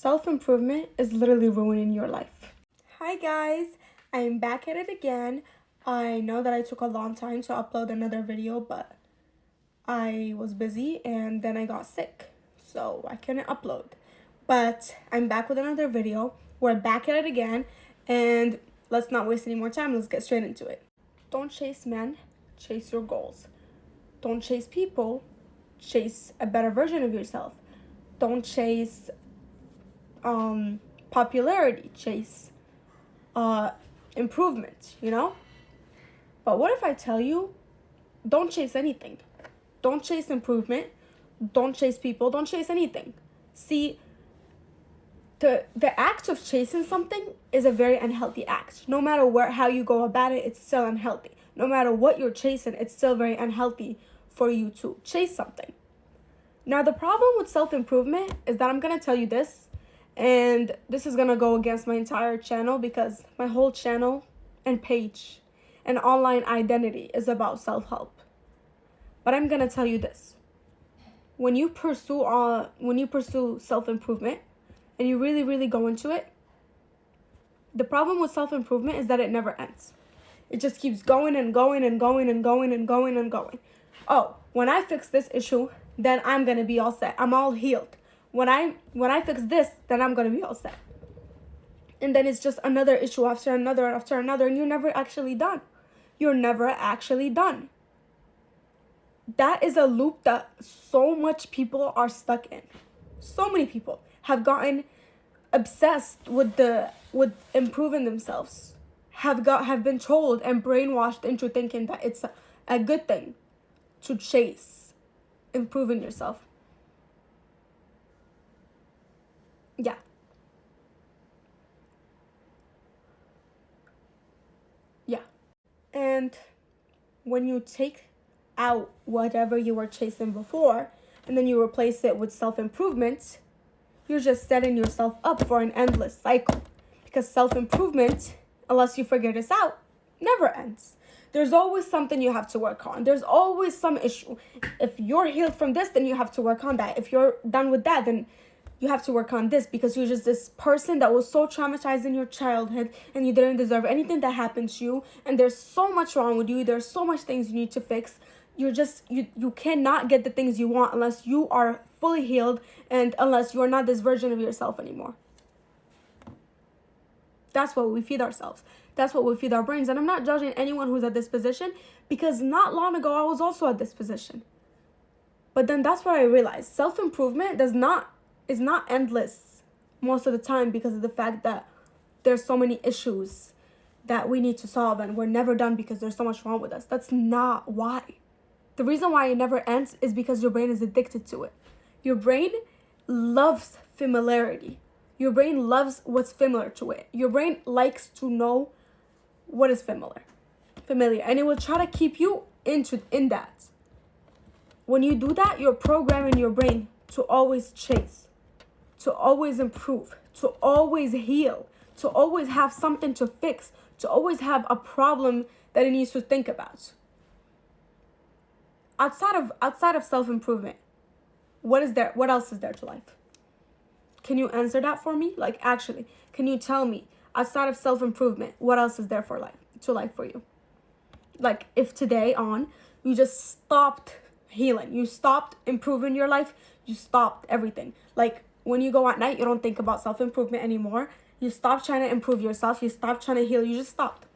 Self-improvement is literally ruining your life. Hi guys, I am back at it again. I know that I took a long time to upload another video, but I was busy and then I got sick, so I couldn't upload. But I'm back with another video. We're back at it again, and let's not waste any more time. Let's get straight into it. Don't chase men, chase your goals. Don't chase people, chase a better version of yourself. Don't chase popularity, chase improvement, But what if I tell you, don't chase anything? Don't chase improvement. Don't chase people. Don't chase anything. See, the act of chasing something is a very unhealthy act. No matter how you go about it, it's still unhealthy. No matter what you're chasing, it's still very unhealthy for you to chase something. Now, the problem with self-improvement is that I'm going to tell you this, and this is going to go against my entire channel because my whole channel and page and online identity is about self-help. But I'm going to tell you this. When you pursue self-improvement and you really, really go into it, the problem with self-improvement is that it never ends. It just keeps going and going and going and going and going and going. Oh, when I fix this issue, then I'm going to be all set. I'm all healed. When I fix this, then I'm going to be all set. And then it's just another issue after another, and you're never actually done. You're never actually done. That is a loop that so much people are stuck in. So many people have gotten obsessed with improving themselves. Have been told and brainwashed into thinking that it's a good thing to chase improving yourself. Yeah. And when you take out whatever you were chasing before and then you replace it with self-improvement, you're just setting yourself up for an endless cycle. Because self-improvement, unless you figure this out, never ends. There's always something you have to work on. There's always some issue. If you're healed from this, then you have to work on that. If you're done with that, then you have to work on this, because you're just this person that was so traumatized in your childhood and you didn't deserve anything that happened to you, and there's so much wrong with you. There's so much things you need to fix. You cannot get the things you want unless you are fully healed and unless you're not this version of yourself anymore. That's what we feed ourselves. That's what we feed our brains. And I'm not judging anyone who's at this position, because not long ago I was also at this position. But then that's what I realized. Self-improvement is not endless most of the time, because of the fact that there's so many issues that we need to solve and we're never done because there's so much wrong with us. That's not why. The reason why it never ends is because your brain is addicted to it. Your brain loves familiarity. Your brain loves what's familiar to it. Your brain likes to know what is familiar, and it will try to keep you in that. When you do that, you're programming your brain to always chase, to always improve, to always heal, to always have something to fix, to always have a problem that it needs to think about. Outside of self-improvement, what else is there to life? Can you answer that for me? Like, actually, can you tell me, outside of self-improvement, what else is there to life for you? Like, if today on, you just stopped healing, you stopped improving your life, you stopped everything. Like, when you go at night, you don't think about self-improvement anymore. You stop trying to improve yourself. You stop trying to heal. You just stopped.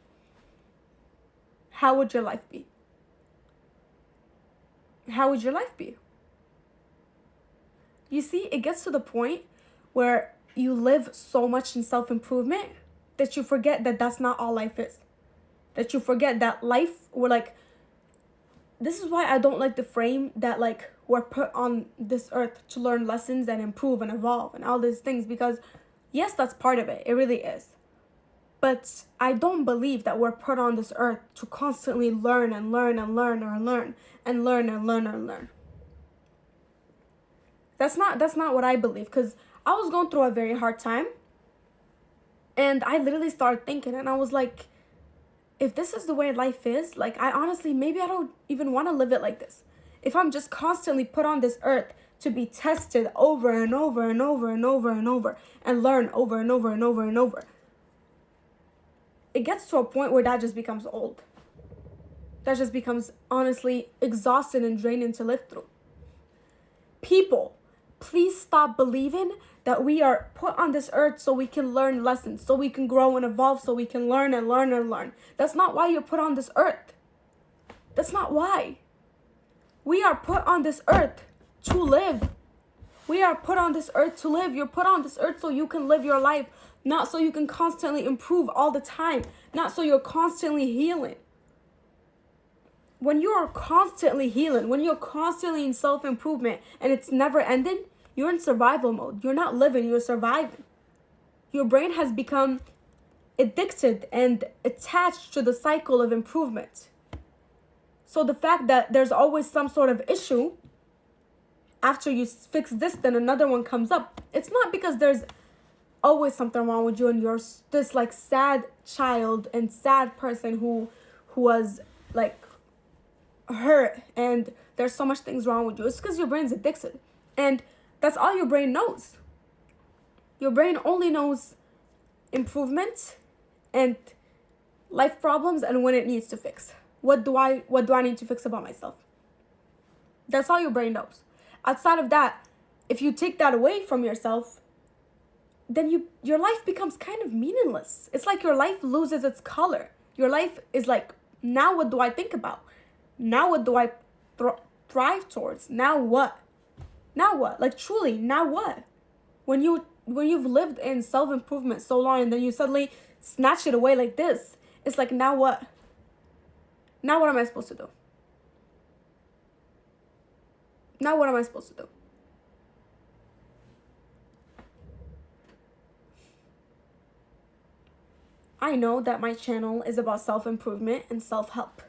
How would your life be? How would your life be? You see, it gets to the point where you live so much in self-improvement that you forget that that's not all life is. That you forget that life, this is why I don't like the frame that we're put on this earth to learn lessons and improve and evolve and all these things, because yes, that's part of it. It really is. But I don't believe that we're put on this earth to constantly learn and learn and learn and learn and learn and learn and learn. That's not what I believe, because I was going through a very hard time, and I literally started thinking, and I was like, if this is the way life is, I honestly, maybe I don't even want to live it like this. If I'm just constantly put on this earth to be tested over and over and over and over and over and learn over and over and over and over. It gets to a point where that just becomes old. That just becomes honestly exhausted and draining to live through. People, please stop believing that we are put on this earth so we can learn lessons, so we can grow and evolve, so we can learn and learn and learn. That's not why you're put on this earth. That's not why. We are put on this earth to live. We are put on this earth to live. You're put on this earth so you can live your life, not so you can constantly improve all the time, not so you're constantly healing. When you are constantly healing, when you're constantly in self-improvement and it's never ending, you're in survival mode. You're not living, you're surviving. Your brain has become addicted and attached to the cycle of improvement. So the fact that there's always some sort of issue, after you fix this, then another one comes up. It's not because there's always something wrong with you and you're this like sad child and sad person who was like hurt and there's so much things wrong with you. It's because your brain's addicted. And that's all your brain knows. Your brain only knows improvement and life problems and when it needs to fix. What do I need to fix about myself? That's all your brain knows. Outside of that, if you take that away from yourself, then your life becomes kind of meaningless. It's like your life loses its color. Your life is like, now what do I think about? Now what do I thrive towards? Now what? Now what? Like truly, now what? When you've lived in self-improvement so long and then you suddenly snatch it away like this, it's like, now what? Now what am I supposed to do? Now what am I supposed to do? I know that my channel is about self-improvement and self-help.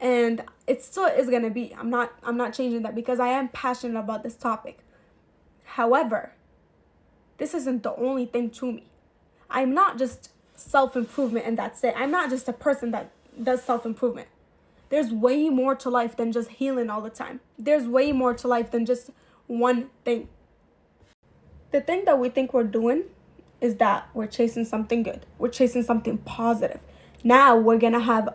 And it still is going to be. I'm not changing that because I am passionate about this topic. However, this isn't the only thing to me. I'm not just self-improvement and that's it. I'm not just a person that does self-improvement. There's way more to life than just healing all the time. There's way more to life than just one thing. The thing that we think we're doing is that we're chasing something good. We're chasing something positive. Now we're going to have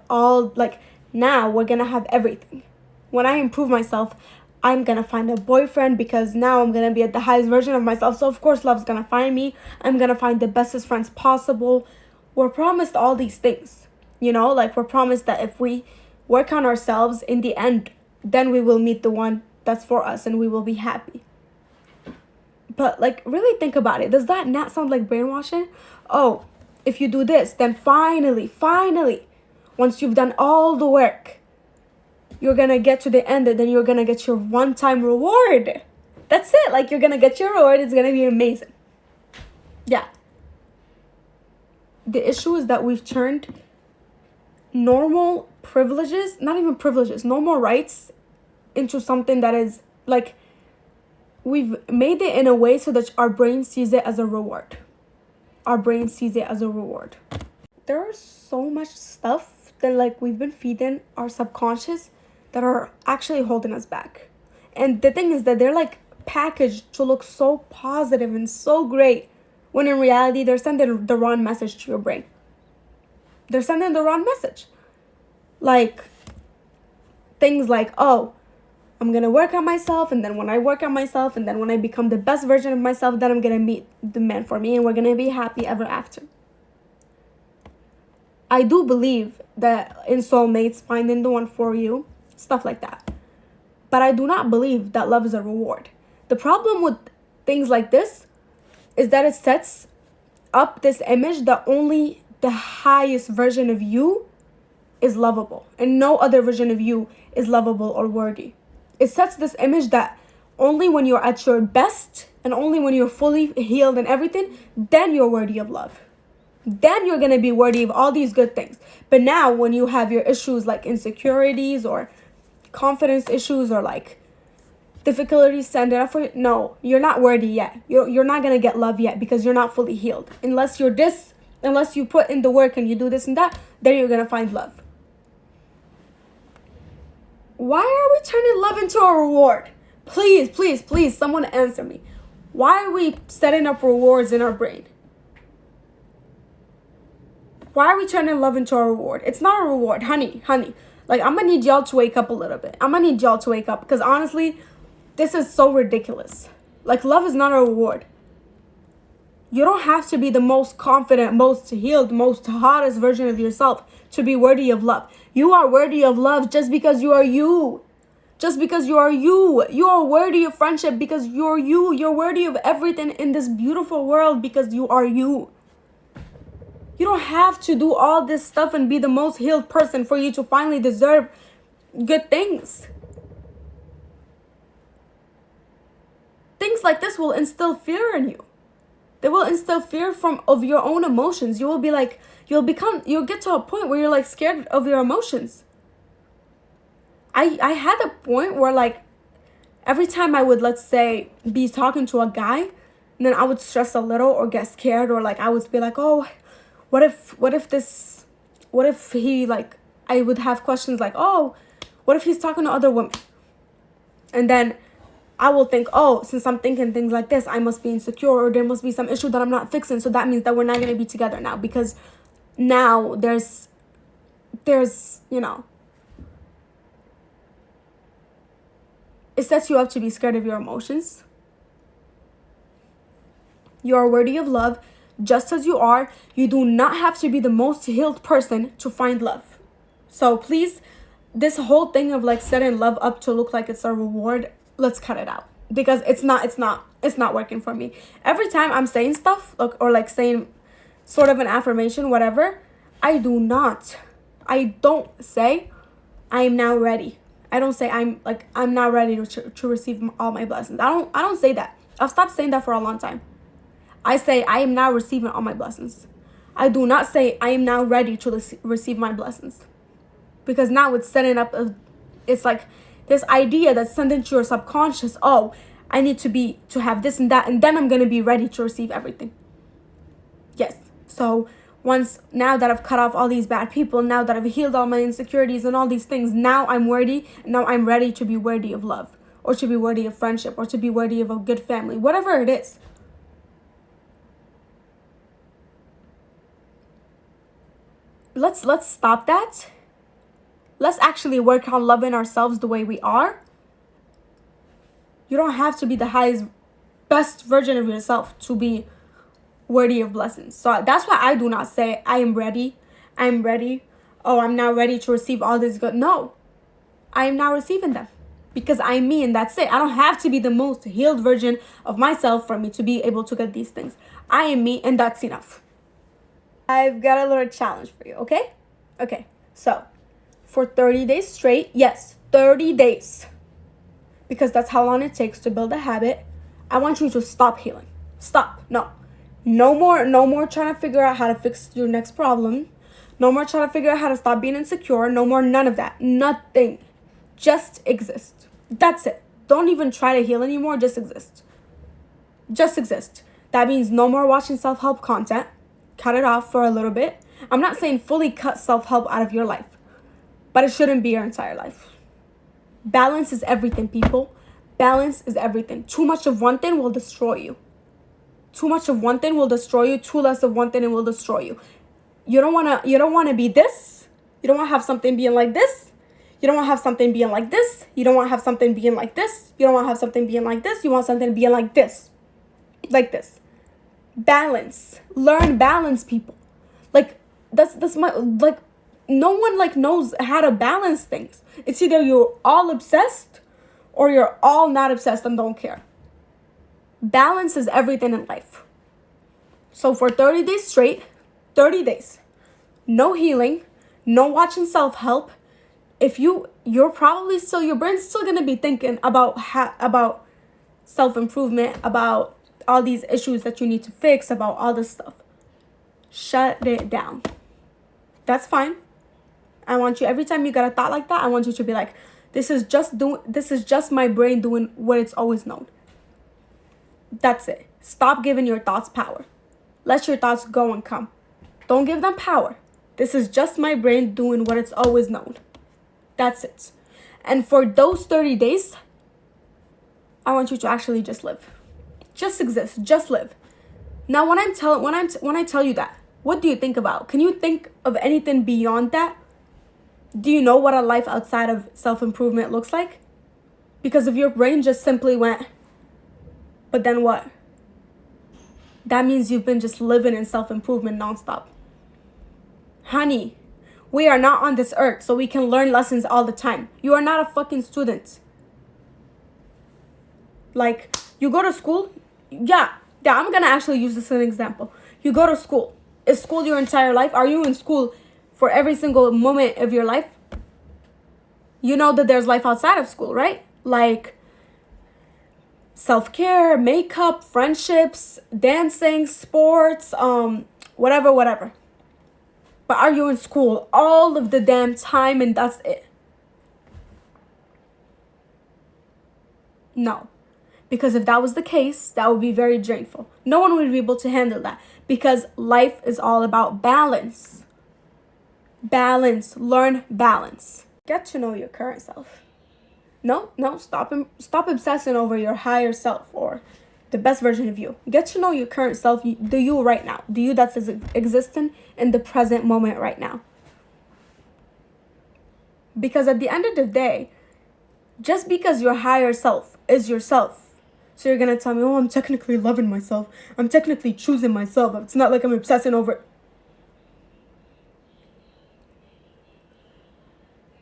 now we're going to have everything. When I improve myself, I'm going to find a boyfriend because now I'm going to be at the highest version of myself. So of course love's going to find me. I'm going to find the bestest friends possible. We're promised all these things. We're promised that if we work on ourselves in the end, then we will meet the one that's for us and we will be happy. But really think about it. Does that not sound like brainwashing? Oh, if you do this, then finally, once you've done all the work, you're going to get to the end and then you're going to get your one-time reward. That's it. You're going to get your reward. It's going to be amazing. Yeah. The issue is that we've turned normal privileges, not even privileges, normal rights into something that is we've made it in a way so that our brain sees it as a reward. Our brain sees it as a reward. There is so much stuff that we've been feeding our subconscious that are actually holding us back. And the thing is that they're packaged to look so positive and so great when in reality they're sending the wrong message to your brain. They're sending the wrong message. Things oh, I'm going to work on myself, and then when I work on myself, and then when I become the best version of myself, then I'm going to meet the man for me, and we're going to be happy ever after. I do believe that in soulmates, finding the one for you, stuff like that. But I do not believe that love is a reward. The problem with things like this is that it sets up this image that only the highest version of you is lovable, and no other version of you is lovable or worthy. It sets this image that only when you're at your best and only when you're fully healed and everything, then you're worthy of love. Then you're going to be worthy of all these good things. But now when you have your issues like insecurities or confidence issues or difficulties standing up for it, no, you're not worthy yet. You're not going to get love yet because you're not fully healed. Unless you put in the work and you do this and that, then you're going to find love. Why are we turning love into a reward? Please, please, please, someone answer me. Why are we setting up rewards in our brain? Why are we turning love into a reward? It's not a reward, honey. Like, I'm gonna need y'all to wake up a little bit. I'm gonna need y'all to wake up, because honestly, this is so ridiculous. Like, love is not a reward. You don't have to be the most confident, most healed, most hottest version of yourself to be worthy of love. You are worthy of love just because you are you. Just because you are you. You are worthy of friendship because you're you. You're worthy of everything in this beautiful world because you are you. You don't have to do all this stuff and be the most healed person for you to finally deserve good things. Things like this will instill fear in you. They will instill fear of your own emotions. You will be like, you'll get to a point where you're like scared of your emotions. I had a point where, like, every time I would, let's say, be talking to a guy, and then I would stress a little or get scared, or like I would be like, oh, what if he, like, I would have questions like, oh, what if he's talking to other women? And then I will think, oh, since I'm thinking things like this, I must be insecure, or there must be some issue that I'm not fixing. So that means that we're not going to be together now, because now there's, you know, it sets you up to be scared of your emotions. You are worthy of love just as you are. You do not have to be the most healed person to find love. So please, this whole thing of like setting love up to look like it's a reward, let's cut it out, because it's not working for me. Every time I'm saying stuff or like saying sort of an affirmation, whatever, I don't say I'm now ready. I don't say I'm now ready to receive all my blessings. I don't say that. I've stopped saying that for a long time. I say I am now receiving all my blessings. I do not say I am now ready to receive my blessings, because now it's setting up it's like this idea that's sent into your subconscious. Oh, I need to have this and that, and then I'm gonna be ready to receive everything. Yes. So now that I've cut off all these bad people, now that I've healed all my insecurities and all these things, now I'm worthy. Now I'm ready to be worthy of love, or to be worthy of friendship, or to be worthy of a good family, whatever it is. Let's stop that. Let's actually work on loving ourselves the way we are. You don't have to be the highest, best version of yourself to be worthy of blessings. So that's why I do not say I am ready. Oh, I'm now ready to receive all this good. No, I am now receiving them, because I'm me, and that's it. I don't have to be the most healed version of myself for me to be able to get these things. I am me, and that's enough. I've got a little challenge for you, okay? Okay, so for 30 days straight, yes, 30 days, because that's how long it takes to build a habit, I want you to stop healing. Stop. No more trying to figure out how to fix your next problem. No more trying to figure out how to stop being insecure. No more none of that. Nothing. Just exist. That's it. Don't even try to heal anymore. Just exist. Just exist. That means no more watching self-help content. Cut it off for a little bit. I'm not saying fully cut self-help out of your life, but it shouldn't be your entire life. Balance is everything, people. Balance is everything. Too much of one thing will destroy you. Too much of one thing will destroy you. Too less of one thing will destroy you. You don't wanna be this. You don't want to have something being like this. You don't want to have something being like this. You don't want to have something being like this. You don't want to have something being like this. You want something being like this. Like this. Balance. Learn balance, people. Like that's my, like, no one like knows how to balance things. It's either you're all obsessed or you're all not obsessed and don't care. Balance is everything in life. So for 30 days straight, 30 days, no healing, no watching self-help. If you're probably still, your brain's still going to be thinking about self-improvement, about all these issues that you need to fix, about all this stuff. Shut it down. That's fine. I want you, every time you get a thought like that, I want you to be like, this is just my brain doing what it's always known. That's it. Stop giving your thoughts power. Let your thoughts go and come. Don't give them power. This is just my brain doing what it's always known. That's it. And for those 30 days, I want you to actually just live. Just exist. Just live. Now, when I tell you that, what do you think about? Can you think of anything beyond that? Do you know what a life outside of self-improvement looks like? Because if your brain just simply went, but then what? That means you've been just living in self-improvement nonstop. Honey, we are not on this earth so we can learn lessons all the time. You are not a fucking student. Like, you go to school. Yeah, I'm gonna actually use this as an example. You go to school. Is school your entire life? Are you in school for every single moment of your life? You know that there's life outside of school, right? Like self-care, makeup, friendships, dancing, sports, whatever. But are you in school all of the damn time and that's it? No. Because if that was the case, that would be very drainful. No one would be able to handle that because life is all about balance. Balance. Learn balance. Get to know your current self. No, stop obsessing over your higher self or the best version of you. Get to know your current self, the you right now. The you that's existing in the present moment right now. Because at the end of the day, just because your higher self is yourself, so you're going to tell me, oh, I'm technically loving myself. I'm technically choosing myself. It's not like I'm obsessing over it.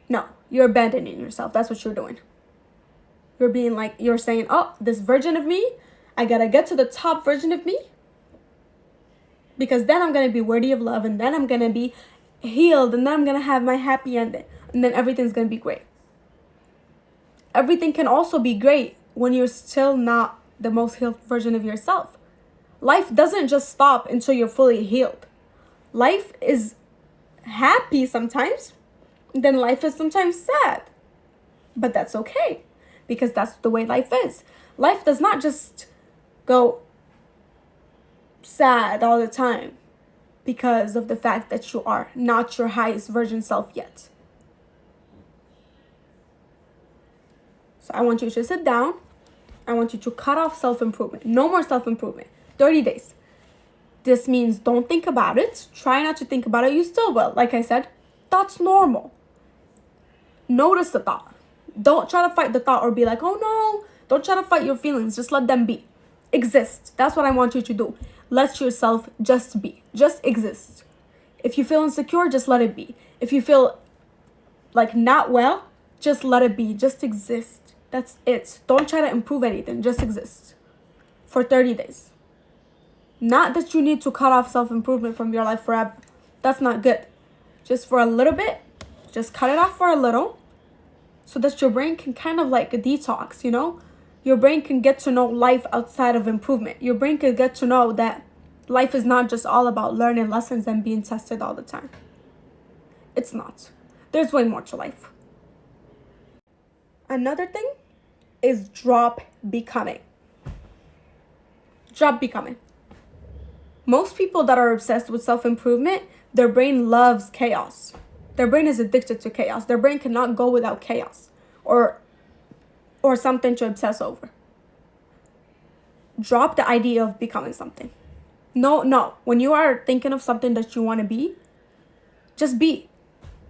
No, you're abandoning yourself. That's what you're doing. You're being like, you're saying, oh, this version of me, I got to get to the top version of me. Because then I'm going to be worthy of love. And then I'm going to be healed. And then I'm going to have my happy ending. And then everything's going to be great. Everything can also be great when you're still not the most healed version of yourself. Life doesn't just stop until you're fully healed. Life is happy sometimes, then life is sometimes sad. But that's okay, because that's the way life is. Life does not just go sad all the time because of the fact that you are not your highest version self yet. So I want you to sit down. I want you to cut off self-improvement. No more self-improvement. 30 days. This means don't think about it. Try not to think about it. You still will. Like I said, that's normal. Notice the thought. Don't try to fight the thought or be like, oh no. Don't try to fight your feelings. Just let them be. Exist. That's what I want you to do. Let yourself just be. Just exist. If you feel insecure, just let it be. If you feel like not well, just let it be. Just exist. That's it. Don't try to improve anything. Just exist. For 30 days. Not that you need to cut off self-improvement from your life forever. That's not good. Just for a little bit. Just cut it off for a little. So that your brain can kind of like a detox, you know? Your brain can get to know life outside of improvement. Your brain can get to know that life is not just all about learning lessons and being tested all the time. It's not. There's way more to life. Another thing is drop becoming. Drop becoming. Most people that are obsessed with self-improvement, their brain loves chaos. Their brain is addicted to chaos. Their brain cannot go without chaos or something to obsess over. Drop the idea of becoming something. No. When you are thinking of something that you want to be, just be.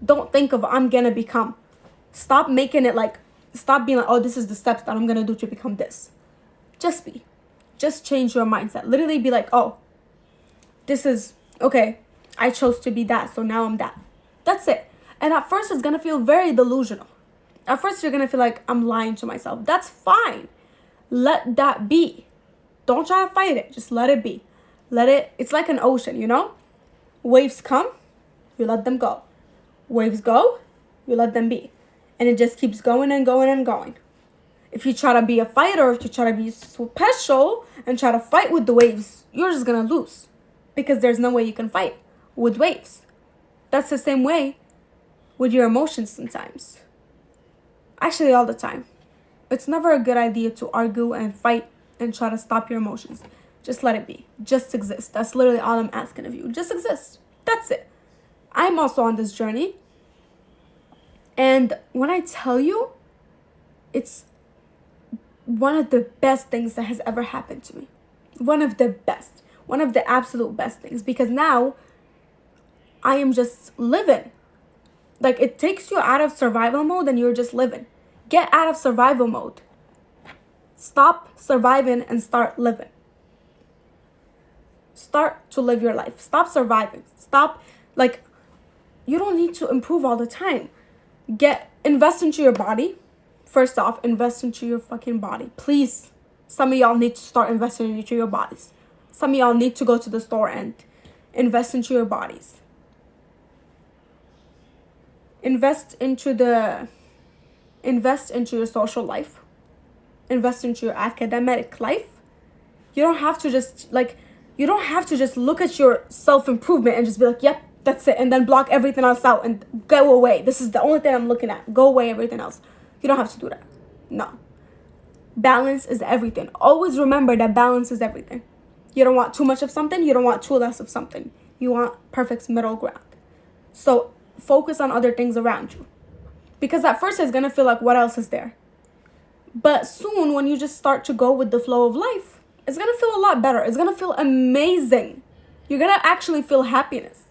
Don't think of I'm going to become. Stop making it like, stop being like, oh, this is the steps that I'm going to do to become this. Just be. Just change your mindset. Literally be like, oh, this is, okay, I chose to be that, so now I'm that. That's it. And at first, it's going to feel very delusional. At first, you're going to feel like I'm lying to myself. That's fine. Let that be. Don't try to fight it. Just let it be. It's like an ocean, you know? Waves come, you let them go. Waves go, you let them be. And it just keeps going and going and going. If you try to be a fighter, if you try to be special and try to fight with the waves, you're just going to lose. Because there's no way you can fight with waves. That's the same way with your emotions sometimes. Actually, all the time. It's never a good idea to argue and fight and try to stop your emotions. Just let it be. Just exist. That's literally all I'm asking of you. Just exist. That's it. I'm also on this journey. And when I tell you, it's one of the best things that has ever happened to me. One of the best. One of the absolute best things. Because now I am just living. Like, it takes you out of survival mode and you're just living. Get out of survival mode. Stop surviving and start living. Start to live your life. Stop surviving. Stop, like, you don't need to improve all the time. Invest into your body. First off, invest into your fucking body. Please. Some of y'all need to start investing into your bodies. Some of y'all need to go to the store and invest into your bodies. Invest into your social life. Invest into your academic life. You don't have to just look at your self-improvement and just be like, yep, that's it, and then block everything else out and go away. This is the only thing I'm looking at. Go away, everything else. You don't have to do that. No. Balance is everything. Always remember that balance is everything. You don't want too much of something. You don't want too less of something. You want perfect middle ground. So focus on other things around you. Because at first it's going to feel like, what else is there? But soon, when you just start to go with the flow of life, it's going to feel a lot better. It's going to feel amazing. You're going to actually feel happiness.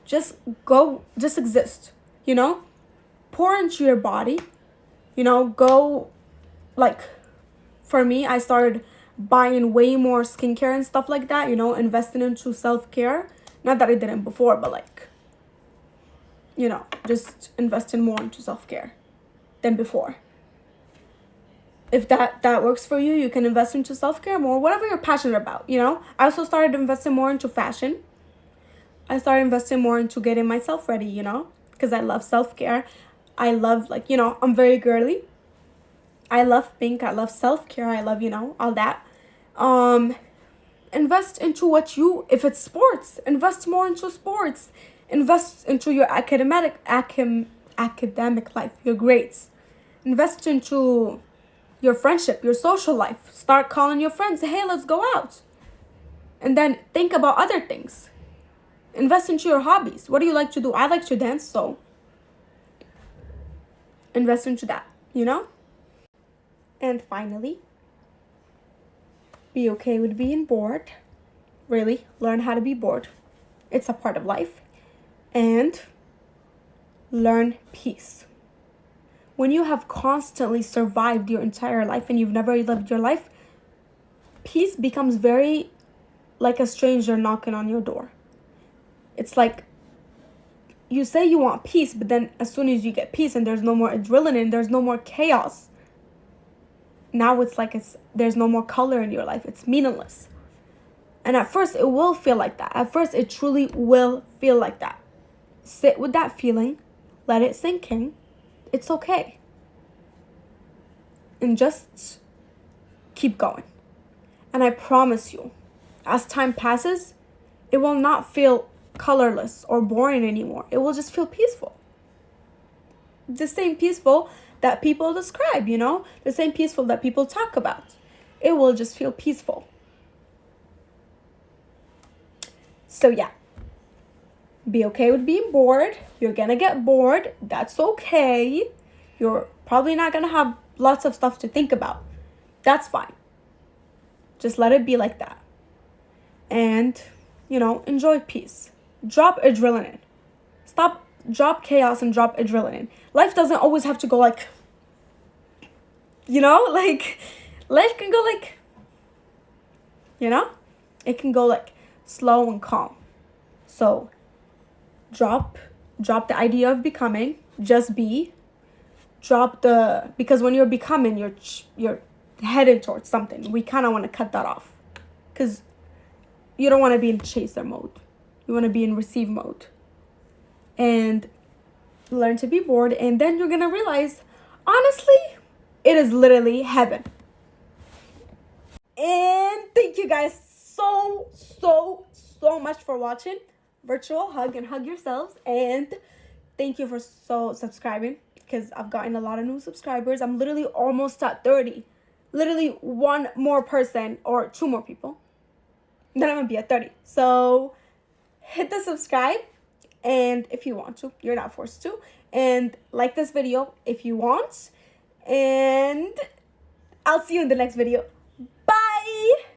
Just exist, pour into your body, go, like, for me, I started buying way more skincare and stuff like that, investing into self-care. Not that I didn't before, but like, just investing more into self-care than before. If that works for you, you can invest into self-care more, whatever you're passionate about, I also started investing more into fashion. I started investing more into getting myself ready, because I love self-care. I love, I'm very girly. I love pink. I love self-care. I love, all that. Invest into if it's sports, invest more into sports. Invest into your academic life, your grades. Invest into your friendship, your social life. Start calling your friends. Hey, let's go out. And then think about other things. Invest into your hobbies. What do you like to do? I like to dance, so invest into that, And finally, be okay with being bored. Really, learn how to be bored. It's a part of life. And learn peace. When you have constantly survived your entire life and you've never lived your life, peace becomes very like a stranger knocking on your door. It's like you say you want peace, but then as soon as you get peace and there's no more adrenaline, there's no more chaos. Now it's like there's no more color in your life. It's meaningless. And at first it will feel like that. At first it truly will feel like that. Sit with that feeling. Let it sink in. It's okay. And just keep going. And I promise you, as time passes, it will not feel colorless or boring anymore. It will just feel peaceful. The same peaceful that people describe, the same peaceful that people talk about. It will just feel peaceful. So yeah, be okay with being bored. You're gonna get bored. That's okay. You're probably not gonna have lots of stuff to think about. That's fine. Just let it be like that. And, enjoy peace. Drop adrenaline. Drop chaos and drop adrenaline. Life doesn't always have to go like, life can go like, it can go like slow and calm. So drop the idea of becoming, just be. Because when you're becoming, you're headed towards something. We kind of want to cut that off because you don't want to be in chaser mode. You want to be in receive mode. And learn to be bored. And then you're going to realize, honestly, it is literally heaven. And thank you guys so much for watching. Virtual hug and hug yourselves. And thank you for subscribing because I've gotten a lot of new subscribers. I'm literally almost at 30. Literally one more person or two more people. Then I'm going to be at 30. So hit the subscribe. And if you want to, you're not forced to. And like this video if you want. And I'll see you in the next video.